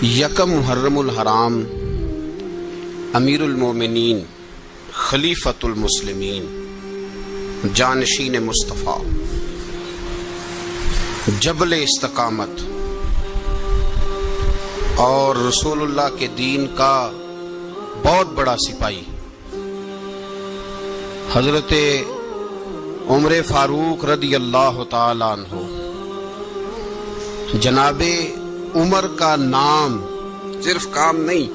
یکم محرم الحرام امیر المومنین خلیفۃ المسلمین جانشین مصطفیٰ جبل استقامت اور رسول اللہ کے دین کا بہت بڑا سپاہی حضرت عمر فاروق رضی اللہ تعالی عنہ، جناب عمر کا نام صرف کام نہیں،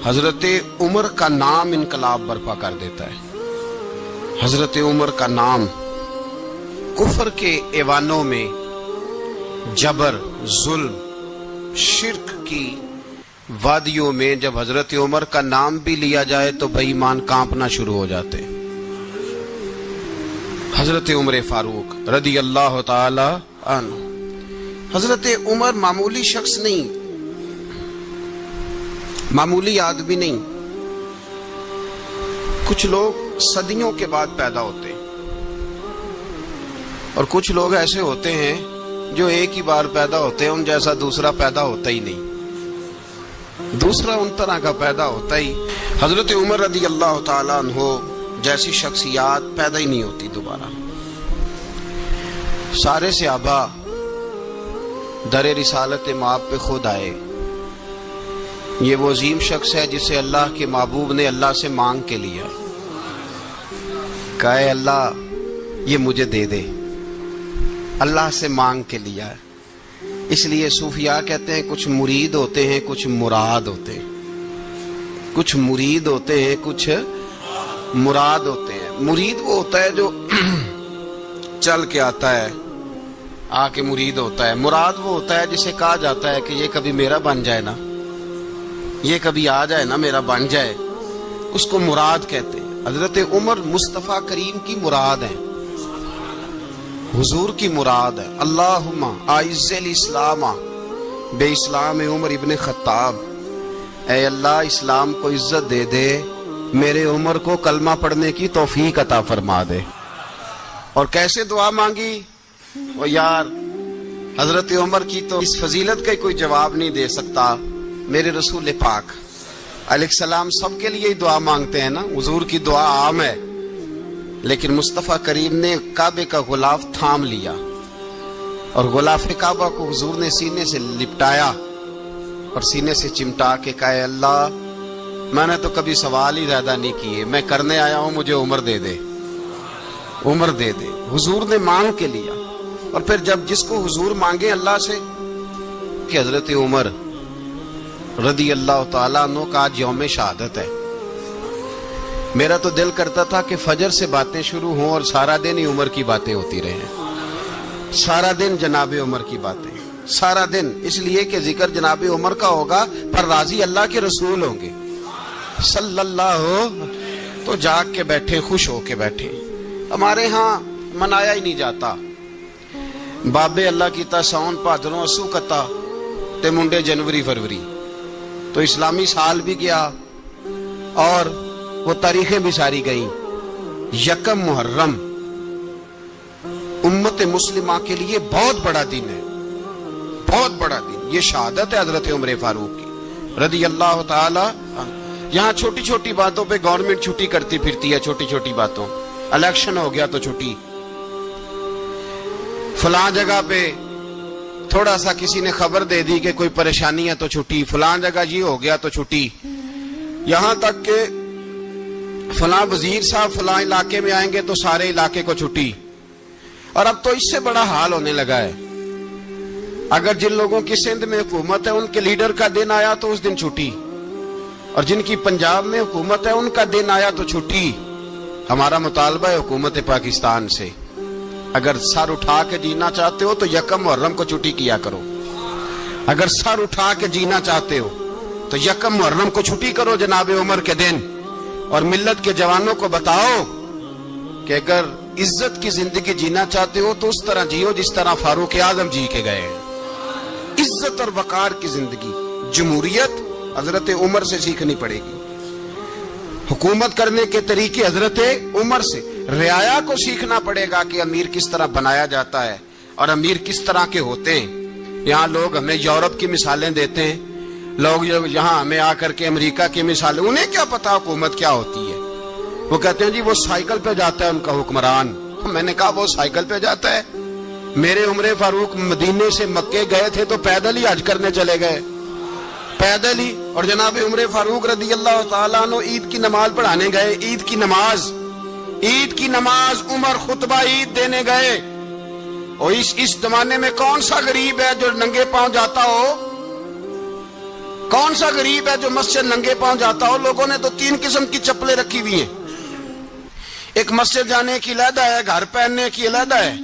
حضرت عمر کا نام انقلاب برپا کر دیتا ہے۔ حضرت عمر کا نام کفر کے ایوانوں میں جبر، ظلم، شرک کی وادیوں میں جب حضرت عمر کا نام بھی لیا جائے تو بے ایمان کانپنا شروع ہو جاتے ہیں۔ حضرت عمر فاروق رضی اللہ تعالی عنہ، حضرت عمر معمولی شخص نہیں، معمولی آدمی نہیں۔ کچھ لوگ صدیوں کے بعد پیدا ہوتے ہیں اور کچھ لوگ ایسے ہوتے ہیں جو ایک ہی بار پیدا ہوتے ہیں، ان جیسا دوسرا پیدا ہوتا ہی نہیں، دوسرا ان طرح کا پیدا ہوتا ہی۔ حضرت عمر رضی اللہ تعالی عنہ جیسی شخصیات پیدا ہی نہیں ہوتی دوبارہ۔ سارے صحابہ در رسالت مآب پہ خود آئے۔ یہ وہ عظیم شخص ہے جسے اللہ کے محبوب نے اللہ سے مانگ کے لیا، کہا اے اللہ یہ مجھے دے دے، اللہ سے مانگ کے لیا ہے۔ اس لیے صوفیاء کہتے ہیں کچھ مرید ہوتے ہیں، کچھ مراد ہوتے ہیں، کچھ مرید ہوتے ہیں، کچھ مراد ہوتے ہیں۔ مرید وہ ہوتا ہے جو چل کے آتا ہے، آ کے مرید ہوتا ہے۔ مراد وہ ہوتا ہے جسے کہا جاتا ہے کہ یہ کبھی میرا بن جائے نا، یہ کبھی آ جائے نا، میرا بن جائے، اس کو مراد کہتے ہیں۔ حضرت عمر مصطفیٰ کریم کی مراد ہیں، حضور کی مراد ہے۔ اللہم اعز الاسلام بے اسلام عمر ابن خطاب، اے اللہ اسلام کو عزت دے دے، میرے عمر کو کلمہ پڑھنے کی توفیق عطا فرما دے۔ اور کیسے دعا مانگی؟ وہ یار حضرت عمر کی تو اس فضیلت کا کوئی جواب نہیں دے سکتا، میرے رسول پاک علیہ السلام سب کے لیے ہی دعا مانگتے ہیں نا، حضور کی دعا عام ہے، لیکن مصطفیٰ کریم نے کعبے کا غلاف تھام لیا اور غلاف کعبہ کو حضور نے سینے سے لپٹایا اور سینے سے چمٹا کے کہا اے اللہ میں نے تو کبھی سوال ہی زیادہ نہیں کیے، میں کرنے آیا ہوں، مجھے عمر دے دے، عمر دے دے۔ حضور نے مانگ کے لیا۔ اور پھر جب جس کو حضور مانگے اللہ سے کہ حضرت عمر رضی اللہ تعالیٰ عنہ کا آج یوم شہادت ہے، میرا تو دل کرتا تھا کہ فجر سے باتیں شروع ہوں اور سارا دن ہی عمر کی باتیں ہوتی رہیں، سارا دن جناب عمر کی باتیں، سارا دن، اس لیے کہ ذکر جناب عمر کا ہوگا پر راضی اللہ کے رسول ہوں گے صلی اللہ، تو جاگ کے بیٹھے، خوش ہو کے بیٹھے۔ ہمارے ہاں منایا ہی نہیں جاتا، بابے اللہ کی تا ساؤن بھادروں اسو کتا تے منڈے جنوری فروری، تو اسلامی سال بھی گیا اور وہ تاریخیں بھی ساری گئیں۔ یکم محرم امت مسلمہ کے لیے بہت بڑا دن ہے، بہت بڑا دن۔ یہ شہادت ہے حضرت عمر فاروق کی رضی اللہ تعالی عنہ۔ یہاں چھوٹی چھوٹی باتوں پہ گورنمنٹ چھٹی کرتی پھرتی ہے، چھوٹی چھوٹی باتوں، الیکشن ہو گیا تو چھٹی، فلاں جگہ پہ تھوڑا سا کسی نے خبر دے دی کہ کوئی پریشانی ہے تو چھٹی، فلاں جگہ یہ ہو گیا تو چھٹی، یہاں تک کہ فلاں وزیر صاحب فلاں علاقے میں آئیں گے تو سارے علاقے کو چھٹی۔ اور اب تو اس سے بڑا حال ہونے لگا ہے، اگر جن لوگوں کی سندھ میں حکومت ہے ان کے لیڈر کا دن آیا تو اس دن چھٹی، اور جن کی پنجاب میں حکومت ہے ان کا دن آیا تو چھٹی۔ ہمارا مطالبہ ہے حکومت پاکستان سے، اگر سر اٹھا کے جینا چاہتے ہو تو یکم محرم کو چھٹی کیا کرو، اگر سر اٹھا کے جینا چاہتے ہو تو یکم محرم کو چھٹی کرو جناب عمر کے دن، اور ملت کے جوانوں کو بتاؤ کہ اگر عزت کی زندگی جینا چاہتے ہو تو اس طرح جیو جس طرح فاروق اعظم جی کے گئے ہیں۔ عزت اور وقار کی زندگی، جمہوریت حضرت عمر سے سیکھنی پڑے گی، حکومت کرنے کے طریقے حضرت عمر سے، رعایا کو سیکھنا پڑے گا کہ امیر کس طرح بنایا جاتا ہے اور امیر کس طرح کے ہوتے ہیں۔ یہاں لوگ ہمیں یورپ کی مثالیں دیتے ہیں لوگ یہاں ہمیں آ کر کے امریکہ کی مثال، انہیں کیا پتا حکومت کیا ہوتی ہے؟ وہ کہتے ہیں جی وہ سائیکل پہ جاتا ہے ان کا حکمران۔ میں نے کہا وہ سائیکل پہ جاتا ہے؟ میرے عمر فاروق مدینے سے مکے گئے تھے تو پیدل ہی حج کرنے چلے گئے، پیدل ہی۔ اور جناب عمر فاروق رضی اللہ تعالیٰ عنہ عید کی نماز پڑھانے گئے، عید کی نماز عمر خطبہ عید دینے گئے۔ اور اس زمانے میں کون سا غریب ہے جو ننگے پاؤں جاتا ہو؟ کون سا غریب ہے جو مسجد ننگے پاؤں جاتا ہو؟ لوگوں نے تو 3 قسم کی چپلیں رکھی ہوئی ہیں، ایک مسجد جانے کی علیحدہ ہے، گھر پہننے کی علیحدہ ہے،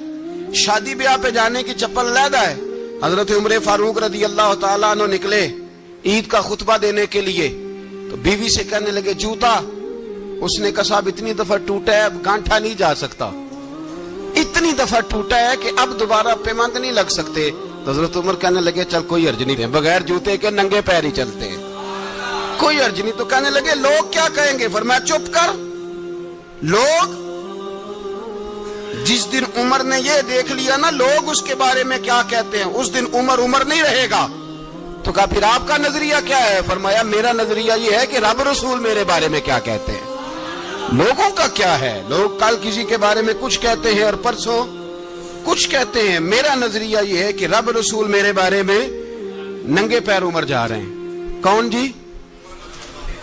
شادی بیاہ پہ جانے کی چپل علیحدہ ہے۔ حضرت عمر فاروق رضی اللہ تعالیٰ عنہ نکلے عید کا خطبہ دینے کے لیے، تو بیوی سے کہنے لگے جوتا۔ اس نے کہا صاحب اتنی دفعہ ٹوٹا ہے اب گانٹھا نہیں جا سکتا، اتنی دفعہ ٹوٹا ہے کہ اب دوبارہ پیمند نہیں لگ سکتے۔ تو حضرت عمر کہنے لگے چل کوئی حرج نہیں ہے، بغیر جوتے کے ننگے پیر ہی چلتے ہیں، کوئی حرج نہیں۔ تو کہنے لگے لوگ کیا کہیں گے؟ فرمایا چپ کر۔ لوگ جس دن عمر نے یہ دیکھ لیا نا لوگ اس کے بارے میں کیا کہتے ہیں، اس دن عمر نہیں رہے گا۔ تو کہا پھر آپ کا نظریہ کیا ہے؟ فرمایا میرا نظریہ یہ ہے کہ رب رسول میرے بارے میں کیا کہتے ہیں، لوگوں کا کیا ہے؟ لوگ کل کسی کے بارے میں کچھ کہتے ہیں اور پرسوں کچھ کہتے ہیں، میرا نظریہ یہ ہے کہ رب رسول میرے بارے میں ننگے پیر عمر جا رہے ہیں۔ کون جی؟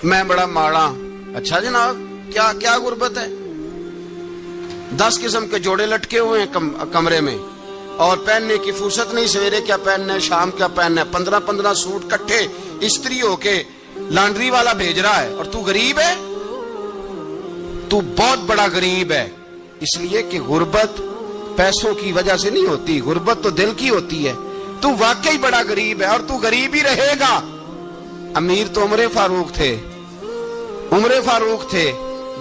میں بڑا ماڑا۔ اچھا جناب کیا غربت ہے؟ 10 قسم کے جوڑے لٹکے ہوئے ہیں کمرے میں اور پہننے کی فرصت نہیں، سویرے کیا پہننا ہے شام کیا پہننا ہے، 15 سوٹ کٹھے استری ہو کے لانڈری والا بھیج رہا ہے، اور تو غریب ہے، تو بہت بڑا غریب ہے۔ اس لیے کہ غربت پیسوں کی وجہ سے نہیں ہوتی، غربت تو دل کی ہوتی ہے۔ تو واقعی بڑا غریب ہے اور تو غریب ہی رہے گا۔ امیر تو عمر فاروق تھے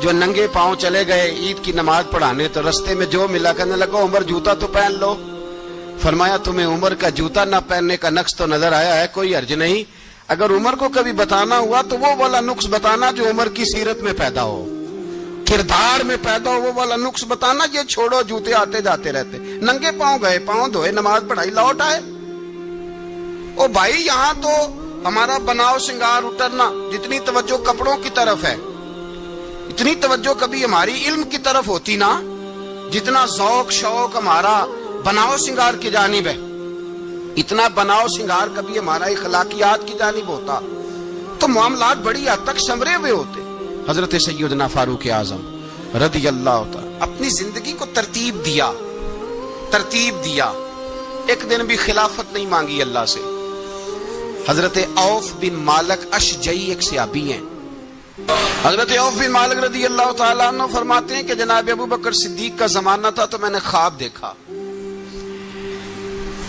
جو ننگے پاؤں چلے گئے عید کی نماز پڑھانے، تو رستے میں جو ملا کہنے لگا عمر جوتا تو پہن لو۔ فرمایا تمہیں عمر کا جوتا نہ پہننے کا نقص تو نظر آیا ہے، کوئی حرج نہیں۔ اگر عمر کو کبھی بتانا ہوا تو وہ والا نقص بتانا جو عمر کی سیرت میں پیدا ہو، کردار میں پیدا ہو، وہ والا نقص بتانا۔ یہ چھوڑو جوتے آتے جاتے رہتے، ننگے پاؤں گئے، پاؤں دھوئے، نماز پڑھائی، لوٹ آئے۔ او بھائی یہاں تو ہمارا بناؤ سنگار اترنا، جتنی توجہ کپڑوں کی طرف ہے اتنی توجہ کبھی ہماری علم کی طرف ہوتی نا، جتنا ذوق شوق ہمارا بناؤ سنگار کی جانب ہے، اتنا بناؤ سنگار کبھی ہمارا اخلاقیات کی جانب ہوتا تو معاملات بڑی حد تک سنورے ہوئے ہوتے۔ حضرت سیدنا فاروق اعظم رضی اللہ تعالی اپنی زندگی کو ترتیب دیا، ایک دن بھی خلافت نہیں مانگی اللہ سے۔ حضرت عوف بن مالک اشجعی ایک صحابی ہیں، حضرت عوف بن مالک رضی اللہ تعالیٰ عنہ فرماتے ہیں کہ جناب ابو بکر صدیق کا زمانہ تھا تو میں نے خواب دیکھا،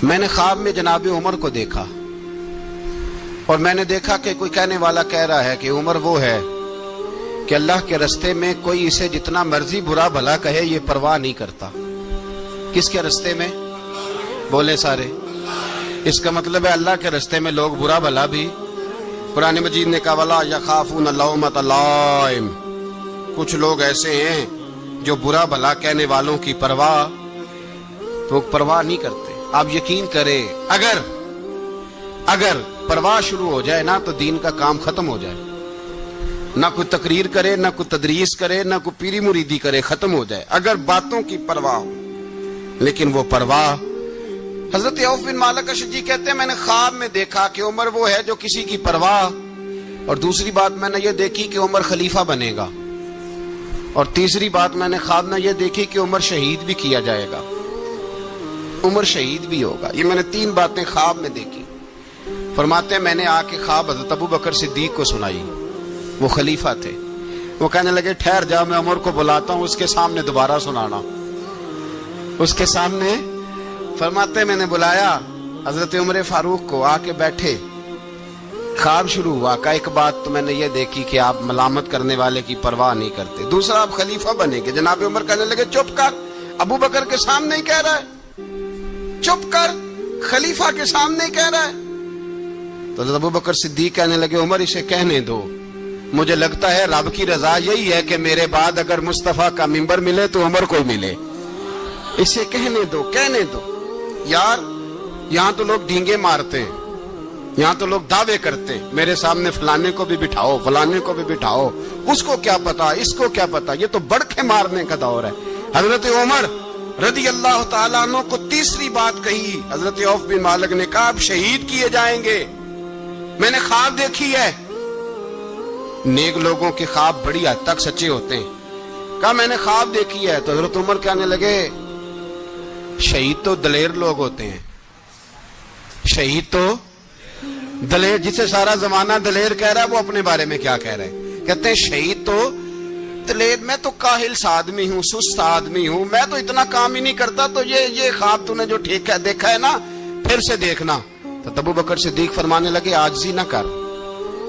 میں نے خواب میں جناب عمر کو دیکھا، اور میں نے دیکھا کہ کوئی کہنے والا کہہ رہا ہے کہ عمر وہ ہے کہ اللہ کے رستے میں کوئی اسے جتنا مرضی برا بھلا کہے یہ پرواہ نہیں کرتا۔ کس کے رستے میں؟ بولے سارے۔ اس کا مطلب ہے اللہ کے رستے میں لوگ برا بھلا بھی، قرآن مجید نے کہا وَلَا يَخَافُونَ لَوْمَةَ لَائِمٍ، کچھ لوگ ایسے ہیں جو برا بھلا کہنے والوں کی پرواہ نہیں کرتے۔ آپ یقین کریں اگر پرواہ شروع ہو جائے نا تو دین کا کام ختم ہو جائے، نہ کوئی تقریر کرے، نہ کوئی تدریس کرے، نہ کوئی پیری مریدی کرے، ختم ہو جائے اگر باتوں کی پرواہ ہو۔ لیکن وہ پرواہ، حضرت عوف بن مالک اشجعی کہتے ہیں میں نے خواب میں دیکھا کہ عمر وہ ہے جو کسی کی پرواہ، اور دوسری بات میں نے یہ دیکھی کہ عمر خلیفہ بنے گا، اور تیسری بات میں نے خواب میں یہ دیکھی کہ عمر شہید بھی کیا جائے گا، عمر شہید بھی ہوگا۔ یہ میں نے 3 باتیں خواب میں دیکھی۔ فرماتے ہیں میں نے آ کے خواب حضرت ابو بکر صدیق کو سنائی، وہ خلیفہ تھے۔ وہ کہنے لگے ٹھہر جا، میں عمر کو بلاتا ہوں، اس کے سامنے دوبارہ سنانا، اس کے سامنے۔ فرماتے ہیں میں نے بلایا حضرت عمر فاروق کو، آ کے بیٹھے، خواب شروع ہوا۔ کا ایک بات تو میں نے یہ دیکھی کہ آپ ملامت کرنے والے کی پرواہ نہیں کرتے، دوسرا آپ خلیفہ بنے گے۔ جناب عمر کہنے لگے چپ کر، ابو بکر کے سامنے ہی کہہ رہا ہے، چپ کر، خلیفہ کے سامنے ہی کہہ رہا ہے۔ تو حضرت ابو بکر صدیق کہنے لگے عمر اسے کہنے دو، مجھے لگتا ہے رب کی رضا یہی ہے کہ میرے بعد اگر مصطفیٰ کا منبر ملے تو عمر کو ملے، اسے کہنے دو۔ یار یہاں تو لوگ ڈینگے مارتے ہیں، یہاں تو لوگ دعوے کرتے میرے سامنے فلانے کو بھی بٹھاؤ، فلانے کو بھی بٹھاؤ، اس کو کیا پتا، اس کو کیا پتا، یہ تو بڑکے مارنے کا دور ہے۔ حضرت عمر رضی اللہ تعالیٰ عنہ کو تیسری بات کہی، حضرت عوف بن مالک نے کہا آپ شہید کیے جائیں گے، میں نے خواب دیکھی ہے۔ نیک لوگوں کے خواب بڑی حد تک سچے ہوتے ہیں، کہا میں نے خواب دیکھی ہے۔ تو حضرت عمر کہنے لگے شہید تو دلیر لوگ ہوتے ہیں، شہید تو دلیر، جسے سارا زمانہ دلیر کہہ رہا ہے وہ اپنے بارے میں کیا کہہ رہے ہیں، کہتے ہیں شہید تو دلیر، میں تو کاہل سا آدمی ہوں، سست آدمی ہوں، میں تو اتنا کام ہی نہیں کرتا، تو یہ خواب تو نے جو ٹھیک ہے دیکھا ہے نا پھر سے دیکھنا۔ تو ابو بکر صدیق فرمانے لگے عاجزی نہ کر،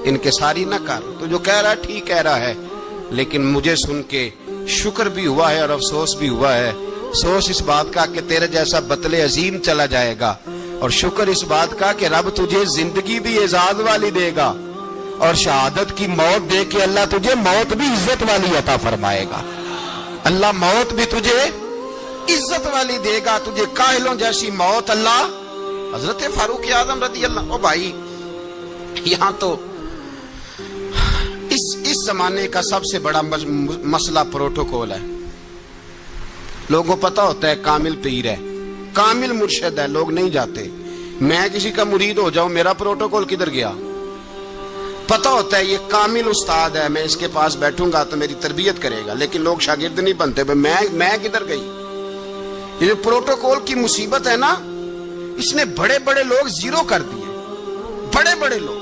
انکساری نہ کر، تو جو کہہ رہا ہے ٹھیک کہہ رہا ہے، لیکن مجھے سن کے شکر بھی ہوا ہے اور افسوس بھی ہوا ہے۔ افسوس اس بات کا کہ تیرے جیسا بطل عظیم چلا جائے گا، اور شکر اس بات کا کہ رب تجھے زندگی بھی اعزاز والی دے گا، اور شہادت کی موت دے کے اللہ تجھے موت بھی عزت والی عطا فرمائے گا۔ اللہ موت بھی تجھے عزت والی دے گا، تجھے کاہلوں جیسی موت اللہ۔ حضرت فاروق اعظم رضی اللہ، او بھائی یہاں تو اس زمانے کا سب سے بڑا مسئلہ پروٹوکول ہے۔ لوگوں کو پتا ہوتا ہے کامل پیر ہے، کامل مرشد ہے، لوگ نہیں جاتے۔ میں کسی کا مرید ہو جاؤں، میرا پروٹوکول کدھر گیا؟ پتا ہوتا ہے یہ کامل استاد ہے، میں اس کے پاس بیٹھوں گا تو میری تربیت کرے گا، لیکن لوگ شاگرد نہیں بنتے، میں کدھر گئی؟ یہ جو پروٹوکول کی مصیبت ہے نا، اس نے بڑے بڑے لوگ زیرو کر دیے، بڑے بڑے لوگ۔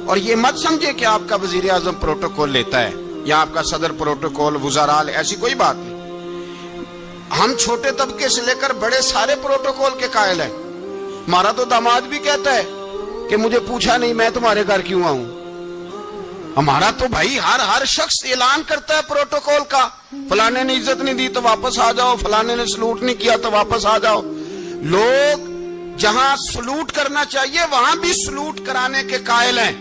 اور یہ مت سمجھے کہ آپ کا وزیر اعظم پروٹوکول لیتا ہے یا آپ کا صدر پروٹوکول، وزراء، ایسی کوئی بات نہیں۔ ہم چھوٹے طبقے سے لے کر بڑے سارے پروٹوکول کے قائل ہیں۔ ہمارا تو داماد بھی کہتا ہے کہ مجھے پوچھا نہیں میں تمہارے گھر کیوں آؤں۔ ہمارا تو بھائی ہر شخص اعلان کرتا ہے پروٹوکول کا، فلانے نے عزت نہیں دی تو واپس آ جاؤ، فلانے نے سلوٹ نہیں کیا تو واپس آ جاؤ۔ لوگ جہاں سلوٹ کرنا چاہیے وہاں بھی سلوٹ کرانے کے قائل ہیں،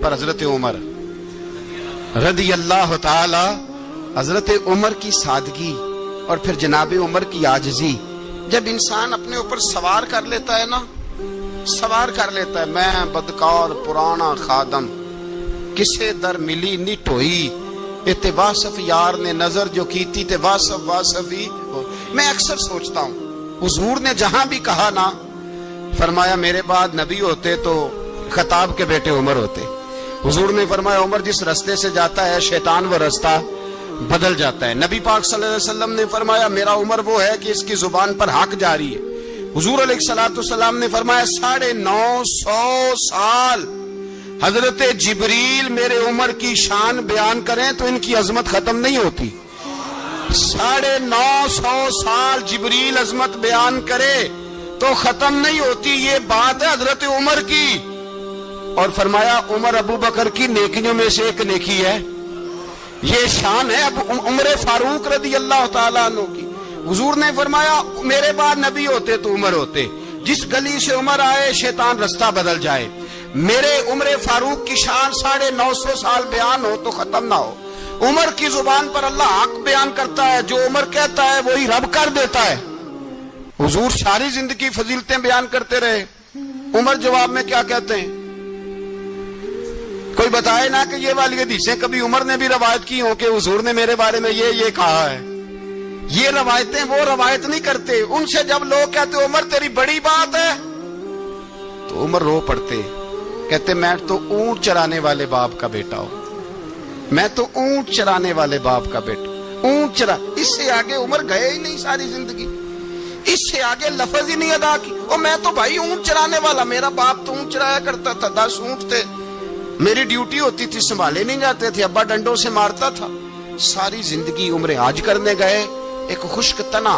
پر حضرت عمر رضی اللہ تعالی، حضرت عمر کی سادگی اور پھر جناب عمر کی عاجزی، جب انسان اپنے اوپر سوار کر لیتا ہے نا، سوار کر لیتا ہے، میں بدکار پرانا خادم، کسے در ملی نی ٹوئی، تے واصف یار نے نظر جو کی تھی تے واصف ہی۔ میں اکثر سوچتا ہوں حضور نے جہاں بھی کہا نا، فرمایا میرے بعد نبی ہوتے تو خطاب کے بیٹے عمر ہوتے۔ حضور نے فرمایا عمر جس رستے سے جاتا ہے شیطان وہ رستہ بدل جاتا ہے۔ نبی پاک صلی اللہ علیہ وسلم نے فرمایا میرا عمر وہ ہے کہ اس کی زبان پر حق جاری ہے۔ حضور علیہ الصلوۃ والسلام نے فرمایا 950 سال حضرت جبریل میرے عمر کی شان بیان کریں تو ان کی عظمت ختم نہیں ہوتی۔ 950 سال جبریل عظمت بیان کرے تو ختم نہیں ہوتی۔ یہ بات ہے حضرت عمر کی، اور فرمایا عمر ابو بکر کی نیکیوں میں سے ایک نیکی ہے، یہ شان ہے اب عمر فاروق رضی اللہ تعالیٰ عنہ کی۔ حضور نے فرمایا میرے بعد نبی ہوتے تو عمر ہوتے، جس گلی سے عمر آئے شیطان رستہ بدل جائے۔ میرے عمر فاروق کی شان 950 سال بیان ہو تو ختم نہ ہو۔ عمر کی زبان پر اللہ حق بیان کرتا ہے، جو عمر کہتا ہے وہی رب کر دیتا ہے۔ حضور ساری زندگی فضیلتیں بیان کرتے رہے، عمر جواب میں کیا کہتے ہیں؟ کوئی بتائے نا کہ یہ والی حدیثیں کبھی عمر نے بھی روایت کی ہوں کہ حضور نے میرے بارے میں یہ کہا ہے۔ یہ روایتیں وہ روایت نہیں کرتے، ان سے جب لوگ کہتے عمر تیری بڑی بات ہے تو عمر رو پڑتے، کہتے میں تو اونٹ چرانے والے باپ کا بیٹا ہوں، میں تو اونٹ چرانے والے باپ کا بیٹا، اونٹ چرا۔ اس سے آگے عمر گئے ہی نہیں ساری زندگی، اس سے آگے لفظ ہی نہیں ادا کی۔ اور میں تو بھائی اونٹ چرانے والا، میرا باپ تو اونٹ چرایا کرتا تھا، 10 اونٹ تھے، میری ڈیوٹی ہوتی تھی، سنبھالے نہیں جاتے تھے، ابا ڈنڈوں سے مارتا تھا۔ ساری زندگی عمر حج کرنے گئے، ایک خشک تنا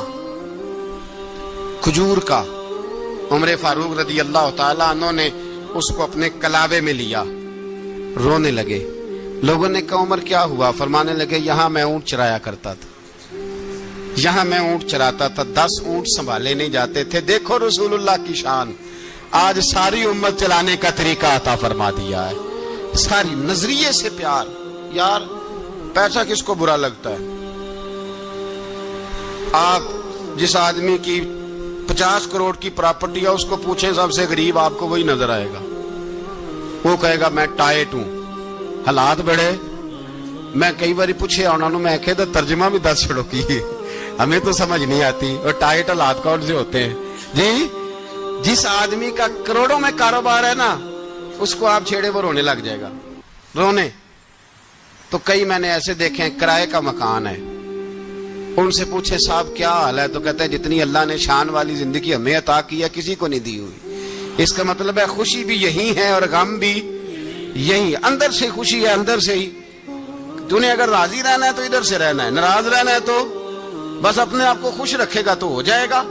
کھجور کا عمر فاروق رضی اللہ تعالیٰ عنہ نے اس کو اپنے کلاوے میں لیا، رونے لگے۔ لوگوں نے کہا عمر کیا ہوا؟ فرمانے لگے یہاں میں اونٹ چرایا کرتا تھا، یہاں میں اونٹ چراتا تھا، 10 اونٹ سنبھالے نہیں جاتے تھے۔ دیکھو رسول اللہ کی شان، آج ساری امت چلانے کا طریقہ عطا فرما دیا ہے، ساری نظریے سے پیار۔ یار پیسہ کس کو برا لگتا ہے؟ آپ جس آدمی کی 50 کروڑ کی پراپرٹی ہے اس کو پوچھیں سب سے غریب، آپ کو وہی نظر آئے گا۔ وہ کہے گا میں ٹائٹ ہوں. حالات بڑے میں کئی باری پوچھے انہوں نے، میں کہتا ترجمہ بھی 10 چھڑو کی ہمیں تو سمجھ نہیں آتی. اور ٹائٹ حالات کون سے ہوتے ہیں جی؟ جس آدمی کا کروڑوں میں کاروبار ہے نا، اس کو آپ چھیڑے وہ رونے لگ جائے گا. رونے تو کئی میں نے ایسے دیکھے ہیں، کرائے کا مکان ہے، ان سے پوچھے صاحب کیا حال ہے، تو کہتے ہیں جتنی اللہ نے شان والی زندگی ہمیں عطا کی ہے کسی کو نہیں دی ہوئی. اس کا مطلب ہے خوشی بھی یہی ہے اور غم بھی یہی. اندر سے خوشی ہے، اندر سے ہی. تو نے اگر راضی رہنا ہے تو ادھر سے رہنا ہے، ناراض رہنا ہے تو بس اپنے آپ کو خوش رکھے گا تو ہو جائے گا.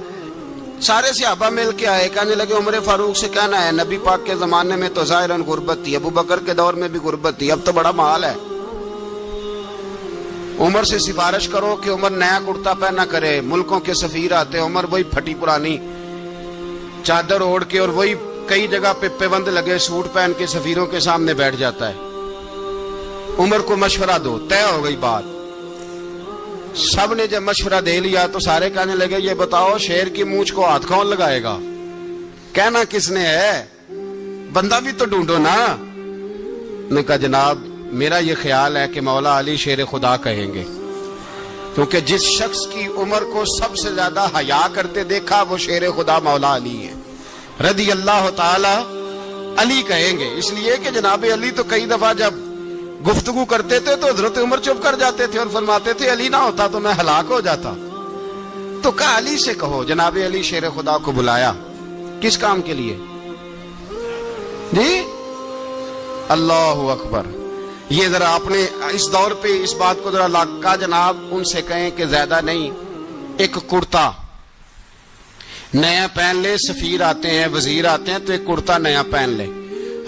سارے صحابہ مل کے آئے، کہنے لگے عمر فاروق سے کہنا ہے نبی پاک کے زمانے میں تو ظاہراً غربت تھی، ابو بکر کے دور میں بھی غربت تھی، اب تو بڑا مال ہے. عمر سے سفارش کرو کہ عمر نیا کرتا پہنا کرے. ملکوں کے سفیر آتے، عمر وہی پھٹی پرانی چادر اوڑھ کے اور وہی کئی جگہ پہ پیوند لگے سوٹ پہن کے سفیروں کے سامنے بیٹھ جاتا ہے. عمر کو مشورہ دو، طے ہو گئی بات. سب نے جب مشورہ دے لیا تو سارے کہنے لگے یہ بتاؤ شیر کی مونچھ کو ہاتھ کون لگائے گا؟ کہنا کس نے ہے؟ بندہ بھی تو ڈھونڈو نا. نے کہا جناب میرا یہ خیال ہے کہ مولا علی شیر خدا کہیں گے، کیونکہ جس شخص کی عمر کو سب سے زیادہ حیا کرتے دیکھا وہ شیر خدا مولا علی ہے رضی اللہ تعالی. علی کہیں گے اس لیے کہ جناب علی تو کئی دفعہ جب گفتگو کرتے تھے تو حضرت عمر چپ کر جاتے تھے اور فرماتے تھے علی نہ ہوتا تو میں ہلاک ہو جاتا. تو کہا علی سے کہو. جناب علی شیر خدا کو بلایا. کس کام کے لیے جی؟ اللہ اکبر. یہ ذرا اپنے اس دور پہ اس بات کو ذرا لاکا جناب ان سے کہیں کہ زیادہ نہیں، ایک کرتا نیا پہن لے. سفیر آتے ہیں، وزیر آتے ہیں تو ایک کرتا نیا پہن لے.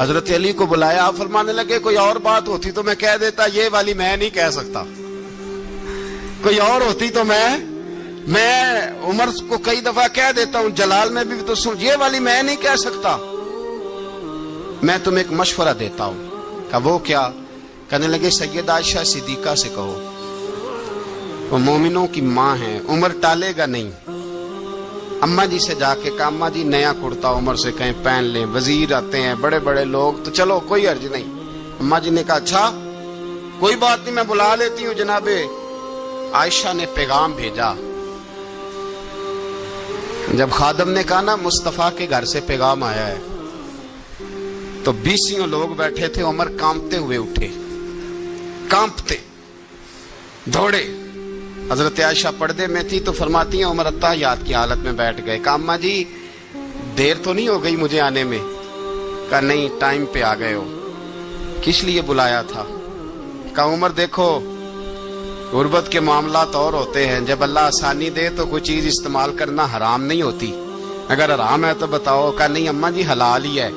حضرت علی کو بلایا. آپ فرمانے لگے کوئی اور بات ہوتی تو میں کہہ دیتا، یہ والی میں نہیں کہہ سکتا. کوئی اور ہوتی تو میں عمر کو کئی دفعہ کہہ دیتا ہوں، جلال میں بھی تو سن، یہ والی میں نہیں کہہ سکتا. میں تمہیں ایک مشورہ دیتا ہوں. کہا وہ کیا؟ کہنے لگے سیدہ عائشہ صدیقہ سے کہو، وہ مومنوں کی ماں ہیں، عمر ٹالے گا نہیں. اماں جی سے جا کے کہا اماں جی نیا کرتا عمر سے کہیں پہن لیں. وزیر آتے ہیں، بڑے بڑے لوگ، تو چلو کوئی حرج نہیں. اماں جی نے کہا اچھا کوئی بات نہیں میں بلا لیتی ہوں. جناب عائشہ نے پیغام بھیجا. جب خادم نے کہا نا مصطفیٰ کے گھر سے پیغام آیا ہے، تو 20 لوگ بیٹھے تھے. عمر کانپتے ہوئے اٹھے، کانپتے دوڑے. حضرت عائشہ پردے میں تھی تو فرماتی ہیں عمر اتحیات کی حالت میں بیٹھ گئے. کہا اماں جی دیر تو نہیں ہو گئی مجھے آنے میں؟ کہا نہیں ٹائم پہ آ گئے ہو. کس لیے بلایا تھا؟ کہا عمر دیکھو غربت کے معاملات اور ہوتے ہیں، جب اللہ آسانی دے تو کوئی چیز استعمال کرنا حرام نہیں ہوتی، اگر حرام ہے تو بتاؤ. کہا نہیں اماں جی حلال ہی ہے.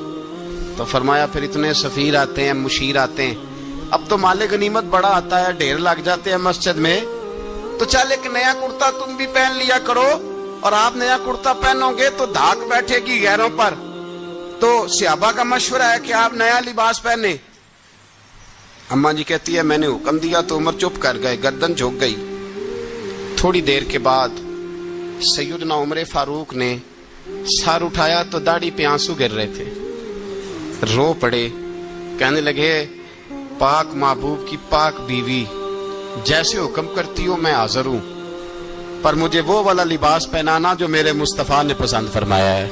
تو فرمایا پھر اتنے سفیر آتے ہیں، مشیر آتے ہیں، اب تو مال غنیمت بڑا آتا ہے، ڈھیر لگ جاتے ہیں مسجد میں، تو چل ایک نیا کرتا تم بھی پہن لیا کرو. اور آپ نیا کرتا پہنو گے تو دھاک بیٹھے گی غیروں پر. تو صحابہ کا مشورہ ہے کہ آپ نیا لباس پہنے. اماں جی کہتی ہے میں نے حکم دیا تو عمر چپ کر گئے، گردن جھک گئی. تھوڑی دیر کے بعد سیدنا عمر فاروق نے سر اٹھایا تو داڑھی پہ آنسو گر رہے تھے. رو پڑے، کہنے لگے پاک محبوب کی پاک بیوی جیسے حکم کرتی ہو میں حاضر ہوں، پر مجھے وہ والا لباس پہنانا جو میرے مصطفیٰ نے پسند فرمایا ہے.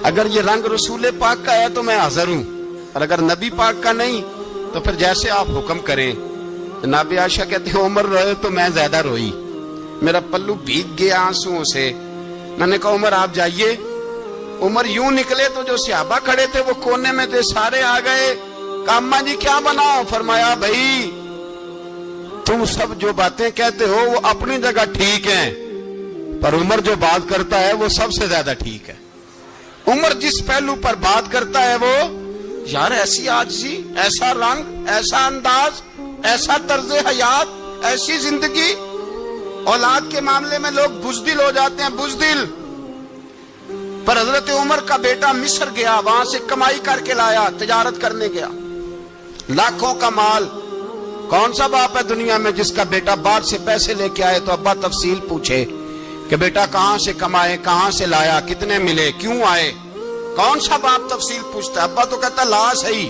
اگر یہ رنگ رسول پاک کا ہے تو میں حاضر ہوں، اور اگر نبی پاک کا نہیں تو پھر جیسے آپ حکم کریں. جناب عائشہ کہتے ہیں عمر روئے تو میں زیادہ روئی، میرا پلو بھیگ گیا آنسوؤں سے. میں نے کہا عمر آپ جائیے. عمر یوں نکلے تو جو صحابہ کھڑے تھے وہ کونے میں تھے، سارے آ گئے. کہا اماں جی کیا بنا؟ فرمایا بھائی تم سب جو باتیں کہتے ہو وہ اپنی جگہ ٹھیک ہیں، پر عمر جو بات کرتا ہے وہ سب سے زیادہ ٹھیک ہے. عمر جس پہلو پر بات کرتا ہے وہ یار ایسی عاجزی، ایسا رنگ، ایسا انداز، ایسا طرز حیات، ایسی زندگی. اولاد کے معاملے میں لوگ بزدل ہو جاتے ہیں، بزدل. پر حضرت عمر کا بیٹا مصر گیا، وہاں سے کمائی کر کے لایا، تجارت کرنے گیا، لاکھوں کا مال. کون سا باپ ہے دنیا میں جس کا بیٹا باہر سے پیسے لے کے آئے تو ابا تفصیل پوچھے کہ بیٹا کہاں سے کمائے، کہاں سے لایا، کتنے ملے، کیوں آئے؟ کون سا باپ تفصیل پوچھتا ہے؟ ابا تو کہتا لا صحیح.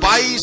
22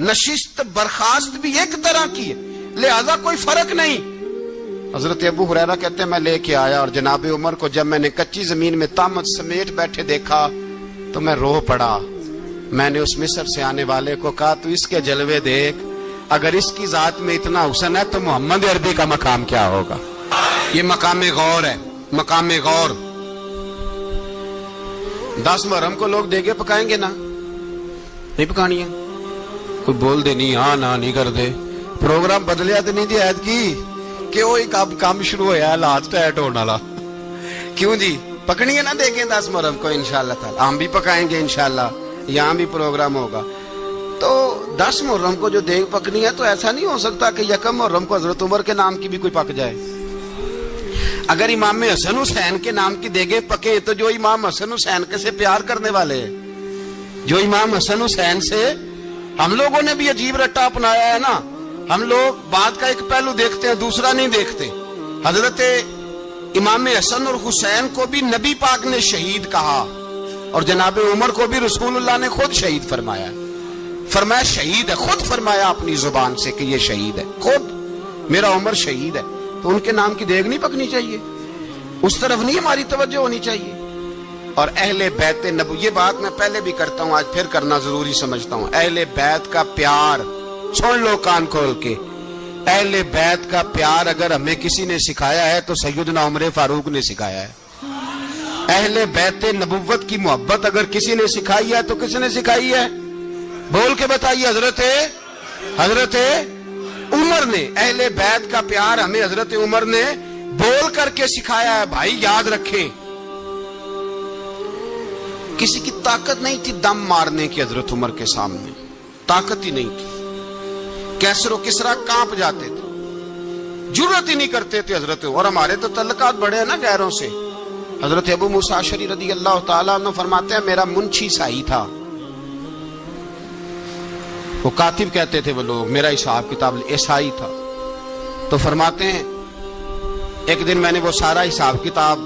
نشست برخاست بھی ایک طرح کی ہے، لہذا کوئی فرق نہیں۔ حضرت ابو ہریرہ کہتے ہیں میں لے کے آیا اور جناب عمر کو جب میں نے کچی زمین میں تامت سمیٹ بیٹھے دیکھا تو میں رو پڑا۔ میں نے اس مصر سے آنے والے کو کہا تو اس کے جلوے دیکھ، اگر اس کی ذات میں اتنا حسن ہے تو محمد عربی کا مقام کیا ہوگا۔ یہ مقام غور ہے، مقام غور۔ 10 محرم کو لوگ دیگے پکائیں گے نا، نہیں پکانی ہے، کوئی بول دے نہیں، ہاں نہ نہیں کر دے، پروگرام بدلیا تو نہیں دی عید کی کہ وہ ایک اب کام شروع ہوا ہے لاسٹ ایٹ ہونے والا، کیوں جی پکنی ہے نا دیکھیں 10 محرم کو انشاءاللہ تعالی، ہم بھی پکائیں گے انشاءاللہ، یہاں بھی پروگرام ہوگا۔ تو 10 محرم کو جو دیگ پکنی ہے تو ایسا نہیں ہو سکتا کہ 1 محرم کو حضرت عمر کے نام کی بھی کوئی پک جائے۔ اگر امام حسن حسین کے نام کی دیگیں پکے تو جو امام حسن حسین کے سے پیار کرنے والے ہیں، جو امام حسن حسین سے، ہم لوگوں نے بھی عجیب رٹا اپنایا ہے نا، ہم لوگ بات کا ایک پہلو دیکھتے ہیں دوسرا نہیں دیکھتے۔ حضرت امام حسن اور حسین کو بھی نبی پاک نے شہید کہا اور جناب عمر کو بھی رسول اللہ نے خود شہید فرمایا، فرمایا شہید ہے، خود فرمایا اپنی زبان سے کہ یہ شہید ہے، خود میرا عمر شہید ہے۔ تو ان کے نام کی دیگ نہیں پکنی چاہیے، اس طرف نہیں ہماری توجہ ہونی چاہیے۔ اور اہل بیت نبو، یہ بات میں پہلے بھی کرتا ہوں آج پھر کرنا ضروری سمجھتا ہوں، اہل بیت کا پیار سن لو کان کھول کے، اہل بیت کا پیار اگر ہمیں کسی نے سکھایا ہے تو سیدنا عمر فاروق نے سکھایا ہے۔ اہل بیت نبوت کی محبت اگر کسی نے سکھائی ہے تو کس نے سکھائی ہے؟ بول کے بتائیے، حضرت عمر نے۔ اہل بیت کا پیار ہمیں حضرت عمر نے بول کر کے سکھایا ہے۔ بھائی یاد رکھیں، کسی کی طاقت نہیں تھی دم مارنے کی حضرت عمر کے سامنے، طاقت ہی نہیں تھی، کیسر و کسرا کانپ جاتے تھے، جرأت ہی نہیں کرتے تھے حضرت۔ اور ہمارے تو تعلقات بڑے ہیں نا غیروں سے۔ حضرت ابو موسیٰ اشعری رضی اللہ تعالیٰ عنہ فرماتے ہیں میرا منشی سائی تھا، وہ کاتب کہتے تھے وہ لوگ، میرا حساب کتاب عیسائی تھا۔ تو فرماتے ہیں ایک دن میں نے وہ سارا حساب کتاب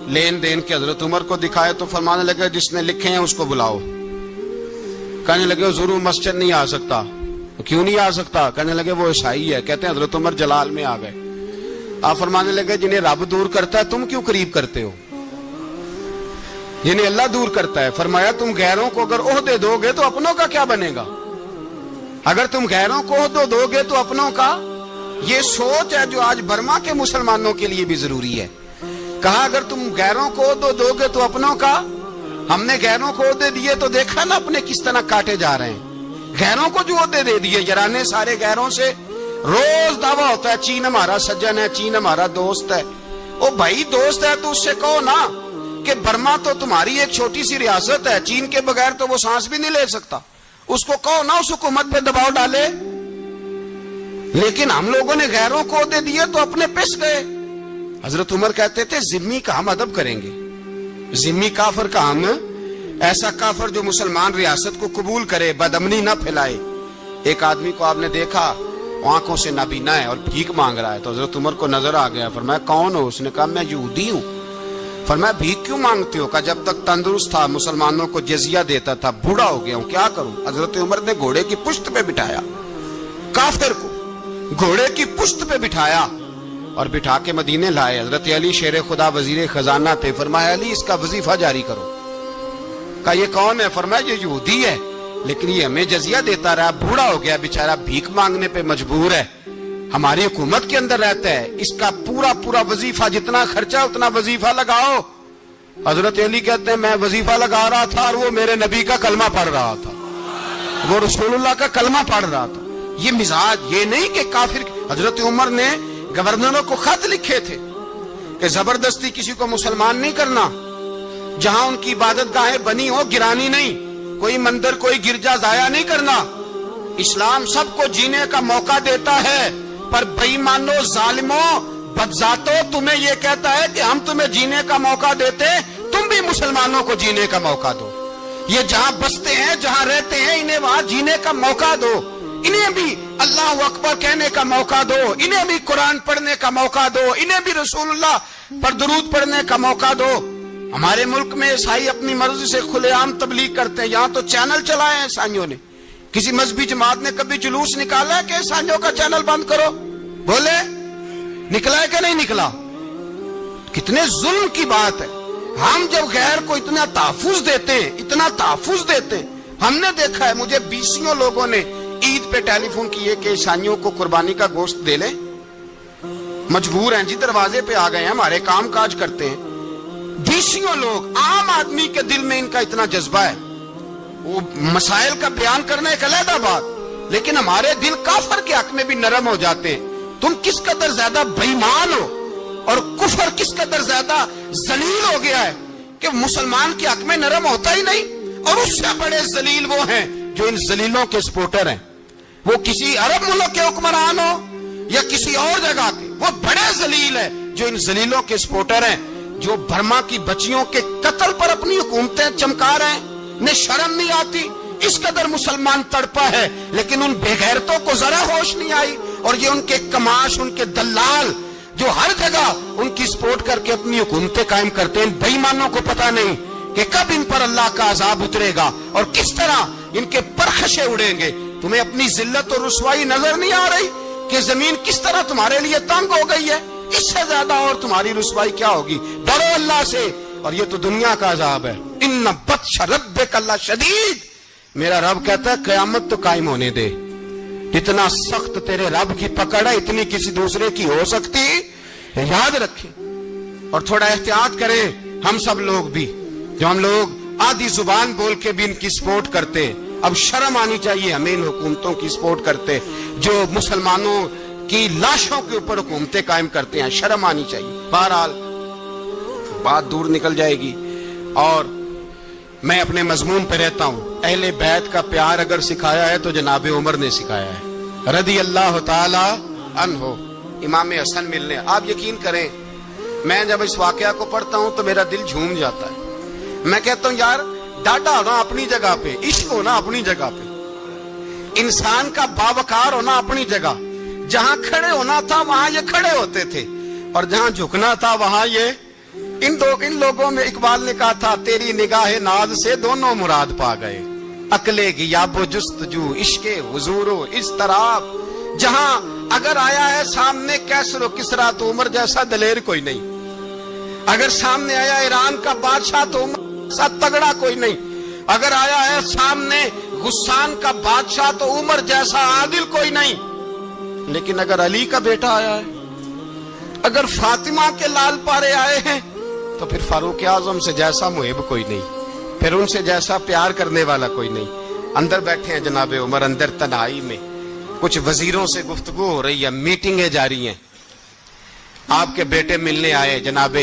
لین دین کے حضرت عمر کو دکھائے تو فرمانے لگے جس نے لکھے ہیں اس کو بلاؤ۔ کہنے لگے ضرور مسجد نہیں آ سکتا۔ کیوں نہیں آ سکتا؟ کہنے لگے وہ عیسائی ہے۔ کہتے ہیں حضرت عمر جلال میں آ گئے۔ آپ فرمانے لگے جنہیں رب دور کرتا ہے تم کیوں قریب کرتے ہو؟ جنہیں اللہ دور کرتا ہے۔ فرمایا تم غیروں کو اگر عہدے دو گے تو اپنوں کا کیا بنے گا؟ اگر تم غیروں کو عہدے دو گے تو اپنوں کا۔ یہ سوچ ہے جو آج برما کے مسلمانوں کے لیے بھی ضروری ہے۔ کہا اگر تم غیروں کو عہدے دو گے تو اپنوں کا۔ ہم نے غیروں کو عہدے دیے تو دیکھا نا اپنے کس طرح کاٹے جا رہے ہیں۔ غیروں کو جو عہدے دے دیے یرانے سارے غیروں سے، روز دعویٰ ہوتا ہے چین ہمارا سجن ہے، چین ہمارا دوست ہے۔ او بھائی دوست ہے تو اس سے کہو نا کہ برما تو تمہاری ایک چھوٹی سی ریاست ہے، چین کے بغیر تو وہ سانس بھی نہیں لے سکتا، اس کو کہو نا اس حکومت پہ دباؤ ڈالے۔ لیکن ہم لوگوں نے غیروں کو عہدے دیے تو اپنے پس گئے۔ حضرت عمر کہتے تھے ذمی کا ہم ادب کریں گے، ذمی کافر کا ہم، ایسا کافر جو مسلمان ریاست کو قبول کرے، بدامنی نہ پھیلائے۔ ایک آدمی کو آپ نے دیکھا آنکھوں سے نابینا ہے اور بھیک مانگ رہا ہے، تو حضرت عمر کو نظر آ گیا، فرمایا کون ہو؟ اس نے کہا میں یہودی ہوں۔ فرمایا بھیک کیوں مانگتے ہو؟ کہا جب تک تندرست تھا مسلمانوں کو جزیہ دیتا تھا، بوڑھا ہو گیا ہوں کیا کروں؟ حضرت عمر نے گھوڑے کی پشت پہ بٹھایا، کافر کو گھوڑے کی پشت پہ بٹھایا اور بٹھا کے مدینے لائے۔ حضرت علی شیر خدا وزیر خزانہ تھے، فرمایا علی اس کا وظیفہ جاری کرو۔ کہا یہ کون ہے؟ فرمایا یہ یہودی ہے لیکن یہ ہمیں جزیہ دیتا رہا، بوڑھا ہو گیا بیچارہ، بھیک مانگنے پہ مجبور ہے، ہماری حکومت کے اندر رہتا ہے، اس کا پورا وظیفہ جتنا خرچہ اتنا وظیفہ لگاؤ۔ حضرت علی کہتے ہیں میں وظیفہ لگا رہا تھا اور وہ میرے نبی کا کلمہ پڑھ رہا تھا، وہ رسول اللہ کا کلمہ پڑھ رہا تھا۔ یہ مزاج، یہ نہیں کہ کافر۔ حضرت عمر نے گورنروں کو خط لکھے تھے کہ زبردستی کسی کو مسلمان نہیں کرنا، جہاں ان کی عبادت گاہیں بنی ہو گرانی نہیں، کوئی مندر کوئی گرجا ضائع نہیں کرنا۔ اسلام سب کو جینے کا موقع دیتا ہے، پر بے ایمانو ظالموں بدذاتوں تمہیں یہ کہتا ہے کہ ہم تمہیں جینے کا موقع دیتے، تم بھی مسلمانوں کو جینے کا موقع دو۔ یہ جہاں بستے ہیں جہاں رہتے ہیں انہیں وہاں جینے کا موقع دو، انہیں بھی اللہ اکبر کہنے کا موقع دو، انہیں بھی قرآن پڑھنے کا موقع دو، انہیں بھی رسول اللہ پر درود پڑھنے کا موقع دو۔ ہمارے ملک میں عیسائی اپنی مرضی سے کھلے عام تبلیغ کرتے ہیں، یہاں تو چینل چلائے ہیں عیسائیوں نے، کسی مذہبی جماعت نے کبھی جلوس نکالا ہے کہ عیسائیوں کا چینل بند کرو؟ بولے نکلا ہے کہ نہیں نکلا؟ کتنے ظلم کی بات ہے. ہم جب غیر کو اتنا تحفظ دیتے ہیں، اتنا تحفظ دیتے ہیں. ہم نے دیکھا ہے، مجھے بیسیوں لوگوں نے عید پہ ٹیلی فون کیے کہ عیسائیوں کو قربانی کا گوشت دے لیں. مجبور ہیں جی، دروازے پہ آ گئے ہیں، ہمارے کام کاج کرتے ہیں. بیسیوں لوگ، عام آدمی کے دل میں ان کا اتنا جذبہ ہے. وہ مسائل کا بیان کرنا ایک علیحدہ بات، لیکن ہمارے دل کافر کے حق میں بھی نرم ہو جاتے ہیں. تم کس قدر زیادہ بے ایمان ہو اور کفر کس قدر زیادہ ذلیل ہو گیا ہے کہ مسلمان کے حق میں نرم ہوتا ہی نہیں. اور اس سے بڑے ذلیل وہ ہیں جو ان ذلیلوں کے سپورٹر ہیں. وہ کسی عرب ملک کے حکمران ہو یا کسی اور جگہ کے، وہ بڑے ذلیل ہے جو ان ذلیلوں کے سپورٹر ہیں، جو برما کی بچیوں کے قتل پر اپنی حکومتیں چمکا رہے ہیں. انہیں شرم نہیں آتی. اس قدر مسلمان تڑپا ہے، لیکن ان بے غیرتوں کو ذرا ہوش نہیں آئی. اور یہ ان کے کماش، ان کے دلال جو ہر جگہ ان کی سپورٹ کر کے اپنی حکومتیں قائم کرتے ہیں، بے ایمانوں کو پتہ نہیں کہ کب ان پر اللہ کا عذاب اترے گا اور کس طرح ان کے پرخشے اڑیں گے. تمہیں اپنی ذلت اور رسوائی نظر نہیں آ رہی کہ زمین کس طرح تمہارے لیے تنگ ہو گئی ہے؟ اس سے زیادہ اور تمہاری رسوائی کیا ہوگی؟ ڈرو اللہ سے. اور یہ تو دنیا کا عذاب ہے. ان بطش ربک لشدید. میرا رب کہتا ہے قیامت تو قائم ہونے دے. جتنا سخت تیرے رب کی پکڑ ہے اتنی کسی دوسرے کی ہو سکتی. یاد رکھیں اور تھوڑا احتیاط کریں. ہم سب لوگ بھی، جو ہم لوگ آدھی زبان بول کے بھی ان کی سپورٹ کرتے ہیں، اب شرم آنی چاہیے ہمیں ان حکومتوں کی سپورٹ کرتے جو مسلمانوں کی لاشوں کے اوپر حکومتیں قائم کرتے ہیں. شرم آنی چاہیے. بہرحال بات دور نکل جائے گی اور میں اپنے مضمون پہ رہتا ہوں. اہل بیت کا پیار اگر سکھایا ہے تو جناب عمر نے سکھایا ہے رضی اللہ تعالی عنہ. امام حسن ملنے، آپ یقین کریں میں جب اس واقعہ کو پڑھتا ہوں تو میرا دل جھوم جاتا ہے. میں کہتا ہوں یار، ڈاٹا ہونا اپنی جگہ پہ، عشق ہونا اپنی جگہ پہ، انسان کا باوقار ہونا اپنی جگہ. جہاں کھڑے ہونا تھا وہاں یہ کھڑے ہوتے تھے، اور جہاں جھکنا تھا وہاں یہ. ان لوگوں میں اقبال نے کہا تھا تیری نگاہ ناز سے دونوں مراد پا گئے. عقلِ غیاب و جستجو، عشق حضور و اضطراب. جہاں اگر آیا ہے سامنے کیسر و کسرا تو عمر جیسا دلیر کوئی نہیں. اگر سامنے آیا ایران کا بادشاہ تو عمر جیسا تگڑا کوئی نہیں. اگر آیا ہے سامنے غسان کا بادشاہ تو عمر جیسا عادل کوئی نہیں. لیکن اگر علی کا بیٹا آیا ہے، اگر فاطمہ کے لال پارے آئے ہیں، تو پھر فاروق اعظم سے جیسا محب کوئی نہیں، پھر ان سے جیسا پیار کرنے والا کوئی نہیں. اندر بیٹھے ہیں جناب عمر، اندر تنہائی میں کچھ وزیروں سے گفتگو ہو رہی ہے، میٹنگیں جاری ہیں. آپ کے بیٹے ملنے آئے جناب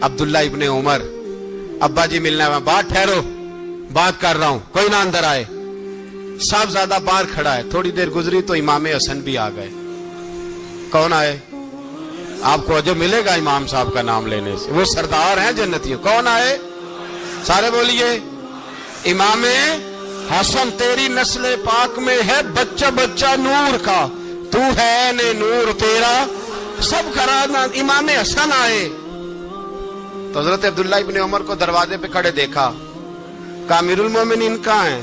عبداللہ ابن عمر. ابا جی ملنے آئے. بات ٹھہرو، بات کر رہا ہوں، کوئی نہ اندر آئے. صاحبزادہ باہر کھڑا ہے. تھوڑی دیر گزری تو امام حسن بھی آ گئے. کون آئے؟ آپ کو جو ملے گا امام صاحب کا نام لینے سے، وہ سردار ہیں جنتیوں. کون آئے؟ سارے بولیے. امام حسن. تیری نسل پاک میں ہے بچہ بچہ نور کا، تو ہے نے نور تیرا سب کرانا. امام حسن آئے تو حضرت عبداللہ ابن عمر کو دروازے پہ کھڑے دیکھا. کہا امیر المومنین کہاں ہیں؟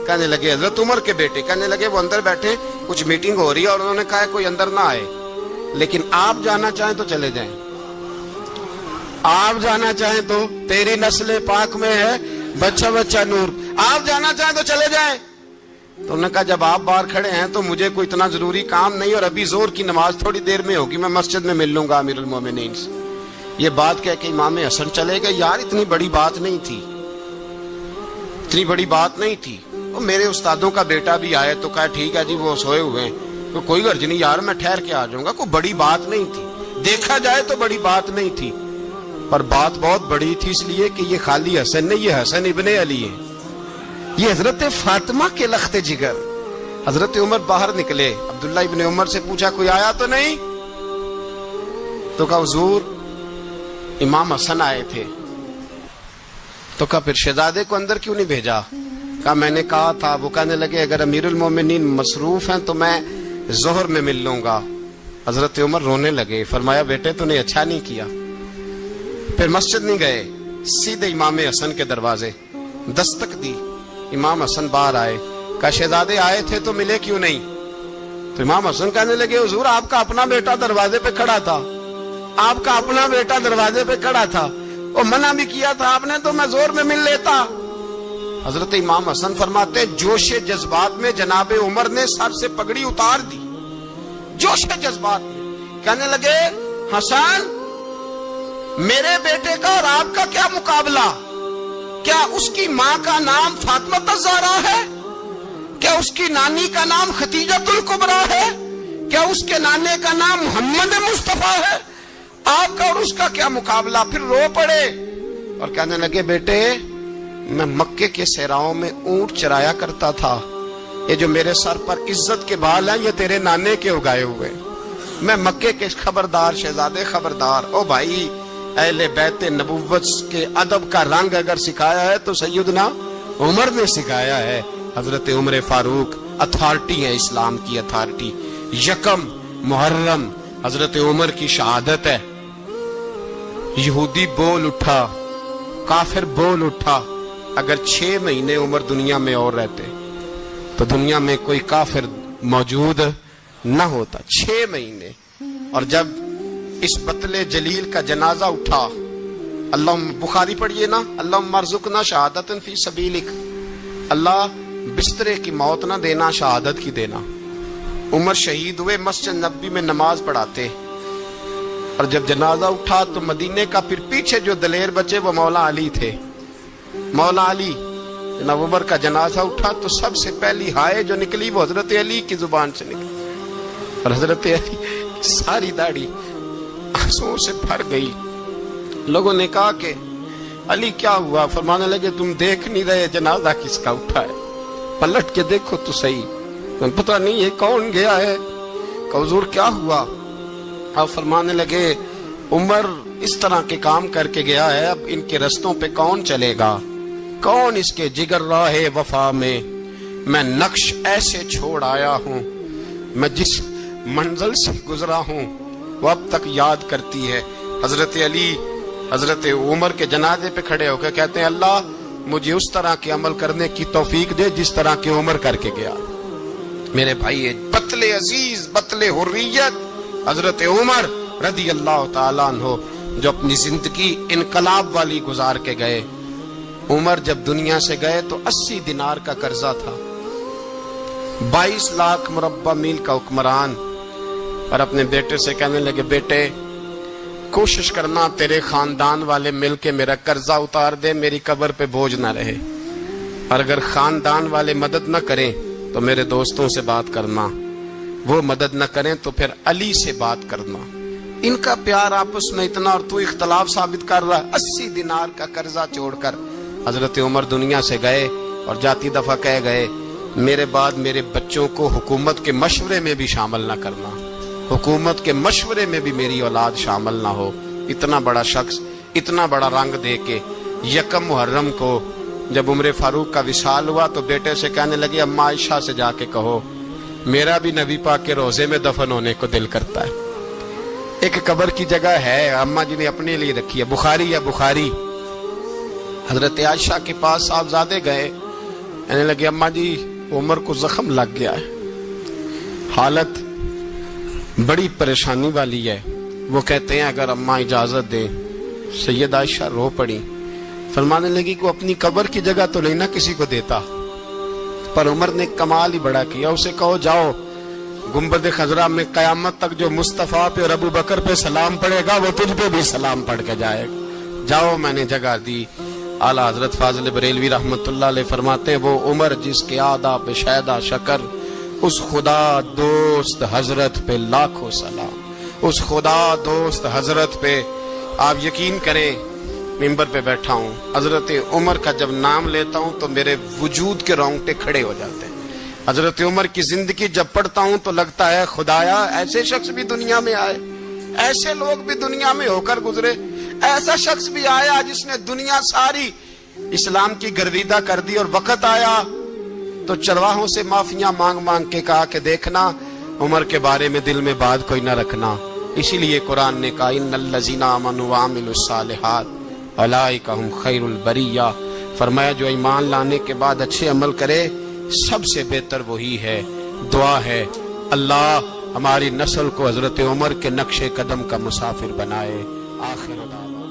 کہنے لگے حضرت عمر کے بیٹے. کہنے لگے وہ اندر بیٹھے، کچھ میٹنگ ہو رہی ہے اور انہوں نے کہا کوئی اندر نہ آئے، لیکن آپ جانا چاہیں تو چلے جائیں. آپ جانا چاہیں تو، تیری نسل پاک میں ہے بچہ بچہ نور، آپ جانا چاہیں تو چلے جائیں. تو انہوں نے کہا جب آپ باہر کھڑے ہیں تو مجھے کوئی اتنا ضروری کام نہیں، اور ابھی زور کی نماز تھوڑی دیر میں ہوگی، میں مسجد میں مل لوں گا امیر المومنین سے. یہ بات کہہ کے امام حسن چلے گئے. یار اتنی بڑی بات نہیں تھی، اتنی بڑی بات نہیں تھی. وہ میرے استادوں کا بیٹا بھی آئے تو کہا ٹھیک ہے جی وہ سوئے ہوئے ہیں، تو کوئی غرض نہیں یار، میں ٹھہر کے آ جاؤں گا. کوئی بڑی بات نہیں تھی، دیکھا جائے تو بڑی بات نہیں تھی، پر بات بہت بڑی تھی اس لیے کہ یہ خالی حسن نہیں، یہ حسن ابن علی ہے، یہ حضرت فاطمہ کے لخت جگر. حضرت عمر باہر نکلے. عبداللہ ابن عمر سے پوچھا کوئی آیا تو نہیں؟ تو کہا حضور امام حسن آئے تھے. تو کہا پھر شہزادے کو اندر کیوں نہیں بھیجا؟ کہا میں نے کہا تھا. وہ کہنے لگے اگر امیر المومنین مصروف ہیں تو میں ظہر میں مل لوں گا. حضرت عمر رونے لگے. فرمایا بیٹے تو نے اچھا نہیں کیا. پھر مسجد نہیں گئے، سیدھے امام حسن کے دروازے دستک دی. امام حسن باہر آئے. کہا شہزادے آئے تھے تو ملے کیوں نہیں؟ تو امام حسن کہنے لگے حضور آپ کا اپنا بیٹا دروازے پہ کھڑا تھا، آپ کا اپنا بیٹا دروازے پہ کھڑا تھا، وہ منع بھی کیا تھا آپ نے تو میں زور میں مل لیتا۔ حضرت امام حسن فرماتے جوش جذبات میں جناب عمر نے سر سے پگڑی اتار دی، جوش جذبات میں کہنے لگے حسن میرے بیٹے کا اور آپ کا کیا مقابلہ؟ کیا اس کی ماں کا نام فاطمہ الزہرا ہے؟ کیا اس کی نانی کا نام خدیجۃ الکبریٰ ہے؟ کیا اس کے نانے کا نام محمد مصطفیٰ ہے؟ آپ کا اور اس کا کیا مقابلہ؟ پھر رو پڑے اور کہنے لگے بیٹے میں مکے کے صحراؤں میں اونٹ چرایا کرتا تھا، یہ جو میرے سر پر عزت کے بال ہیں یہ تیرے نانے کے اگائے ہوئے، میں مکے کے خبردار شہزادے خبردار۔ او بھائی اہل بیت نبوت کے ادب کا رنگ اگر سکھایا ہے تو سیدنا عمر نے سکھایا ہے۔ حضرت عمر فاروق اتھارٹی ہے، اسلام کی اتھارٹی۔ یکم محرم حضرت عمر کی شہادت ہے۔ یہودی بول اٹھا، کافر بول اٹھا، اگر 6 مہینے عمر دنیا میں اور رہتے تو دنیا میں کوئی کافر موجود نہ ہوتا۔ 6 مہینے۔ اور جب اس بطل جلیل کا جنازہ اٹھا، اللہ بخاری پڑھیے نا، اللہم ارزقنا شہادت فی سبیلک، اللہ بسترے کی موت نہ دینا، شہادت کی دینا۔ عمر شہید ہوئے، مسجد نبی میں نماز پڑھاتے، اور جب جنازہ اٹھا تو مدینے کا پھر پیچھے جو دلیر بچے وہ مولا علی تھے۔ مولا علی جناب عمر کا جنازہ اٹھا تو سب سے پہلی ہائے جو نکلی وہ حضرت علی کی زبان سے نکلی، اور حضرت علی کی ساری داڑھی آنسوؤں سے بھر گئی۔ لوگوں نے کہا کہ علی کیا ہوا؟ فرمانے لگے تم دیکھ نہیں رہے جنازہ کس کا اٹھا ہے، پلٹ کے دیکھو تو صحیح، پتہ نہیں یہ کون گیا ہے۔ کہ حضور کیا ہوا؟ آپ فرمانے لگے عمر اس طرح کے کام کر کے گیا ہے، اب ان کے رستوں پہ کون چلے گا؟ کون اس کے جگر راہ وفا میں نقش ایسے چھوڑ آیا ہوں، میں جس منزل سے گزرا ہوں وہ اب تک یاد کرتی ہے۔ حضرت علی حضرت عمر کے جنازے پہ کھڑے ہو کے کہتے ہیں اللہ مجھے اس طرح کے عمل کرنے کی توفیق دے جس طرح کے عمر کر کے گیا۔ میرے بھائی بطل عزیز، بطل حریت حضرت عمر رضی اللہ تعالیٰ عنہ جو اپنی زندگی انقلاب والی گزار کے گئے۔ عمر جب دنیا سے گئے تو 80 دینار کا قرضہ تھا، 22 لاکھ مربع میل کا حکمران، اور اپنے بیٹے سے کہنے لگے بیٹے کوشش کرنا تیرے خاندان والے مل کے میرا قرضہ اتار دے، میری قبر پہ بوجھ نہ رہے، اور اگر خاندان والے مدد نہ کریں تو میرے دوستوں سے بات کرنا، وہ مدد نہ کریں تو پھر علی سے بات کرنا۔ ان کا پیار آپس میں اتنا اور تو اختلاف ثابت کر رہا ہے۔ 80 دینار کا قرضہ چھوڑ کر حضرت عمر دنیا سے گئے، اور جاتی دفعہ کہہ گئے میرے بعد میرے بچوں کو حکومت کے مشورے میں بھی شامل نہ کرنا، حکومت کے مشورے میں بھی میری اولاد شامل نہ ہو۔ اتنا بڑا شخص اتنا بڑا رنگ دے کے یکم محرم کو جب عمر فاروق کا وصال ہوا تو بیٹے سے کہنے لگے اماں عائشہ سے جا کے کہو میرا بھی نبی پاک کے روزے میں دفن ہونے کو دل کرتا ہے۔ ایک قبر کی جگہ ہے اماں جی نے اپنے لیے رکھی ہے، بخاری یا بخاری۔ حضرت عائشہ کے پاس صاحبزادے گئے، کہنے لگے اماں جی عمر کو زخم لگ گیا ہے، حالت بڑی پریشانی والی ہے۔ وہ کہتے ہیں اگر اماں اجازت دیں۔ سید عائشہ رو پڑی، فرمانے لگی کہ اپنی قبر کی جگہ تو نہیں نہ کسی کو دیتا، پر عمر نے کمال ہی بڑا کیا، اسے کہو جاؤ گنبد خضرا میں قیامت تک جو مصطفیٰ پہ اور ابو بکر پہ سلام پڑے گا وہ تجھ پہ بھی سلام پڑھ کے جائے گا، جاؤ میں نے جگہ دی۔ اعلیٰ حضرت فاضل بریلوی رحمت اللہ علیہ فرماتے ہیں وہ عمر جس کے آداب شیدہ شکر، اس خدا دوست حضرت پہ لاکھوں سلام، اس خدا دوست حضرت پہ۔ آپ یقین کریں ممبر پہ بیٹھا ہوں، حضرت عمر کا جب نام لیتا ہوں تو میرے وجود کے رونگٹے کھڑے ہو جاتے ہیں۔ حضرت عمر کی زندگی جب پڑھتا ہوں تو لگتا ہے خدایا ایسے شخص بھی دنیا میں آئے، ایسے لوگ بھی دنیا میں ہو کر گزرے، ایسا شخص بھی آیا جس نے دنیا ساری اسلام کی گرویدہ کر دی، اور وقت آیا تو چرواہوں سے معافیاں مانگ مانگ کے کہا کہ دیکھنا عمر کے بارے میں دل میں بات کوئی نہ رکھنا۔ اسی لیے قرآن نے کہا ان الذین آمنوا وعملوا الصالحات اولئک ھم خیر البریہ، فرمایا جو ایمان لانے کے بعد اچھے عمل کرے سب سے بہتر وہی ہے۔ دعا ہے اللہ ہماری نسل کو حضرت عمر کے نقش قدم کا مسافر بنائے۔ آخر دعوانا